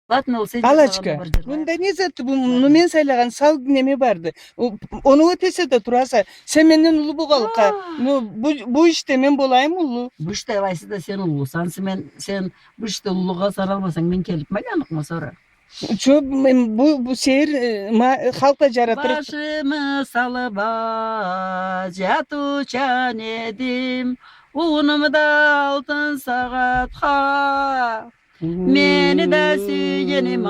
Ладно, sen Alaçka. Bunda ne zaten bunu men saylagan sal neme vardı. Onu ötese de turasa. Sen menden ulu boğalıka. Bu işte men bolayım ulu. Bu işte vaysı da sen ulusan. Sen bu işte uluğa saralmasan men kelip mayanık mı sonra? Şu bu şehir halkla jaratır. Başımı salıp jat uçan edim. Unumda altın saatha. Meni de süyenim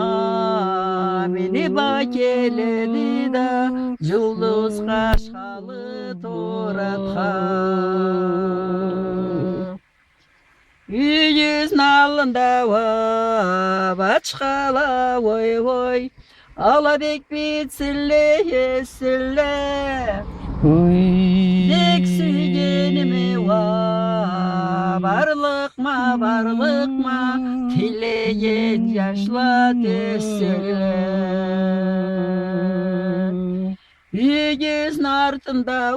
beni bakeledi da Julduz kaşkalı toratha. Yüz nalında başkala voy voy Alabek bitsille sille Dek sügenimi varlık mı Tileyen yaşla tesile Yüz nartında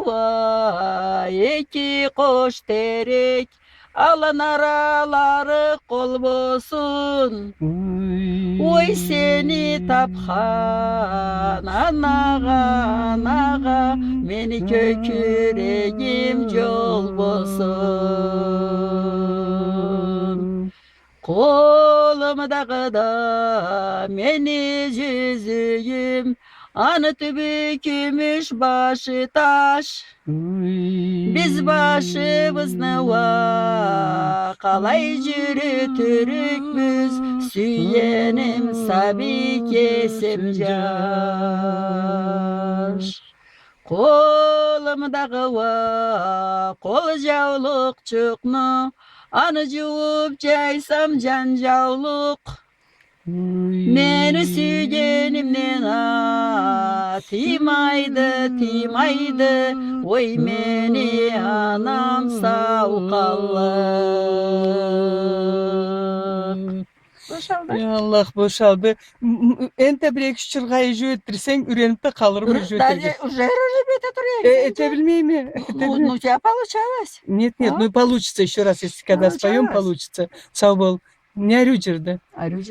iki koş terek Alan araları kol bolsun Oy seni taphan anaga Meni köküregim yol bolsun Kolumdağı da meni yüzüyüm Anı tübü gümüş başı taş Biz başımızны kalay yürütürükmüz Süyenim sabi kesim yaş Kolumdağı kol javluk çuknu Anı juup jaysam janjavluk Meni sügenimden timaydı Oy meni anam savkallık Boşaldı. Ya Allah boşaldı. Ente bir iki çırgayı jüettirsen ürenip de kalır mı jüettirge? Уже ребята туряют. Etebilmeyi mi? Ну, у тебя получалось. Нет, ну и получится еще раз, если когда Получалось. споем, получится. Сау был. Не орю жерді. Арю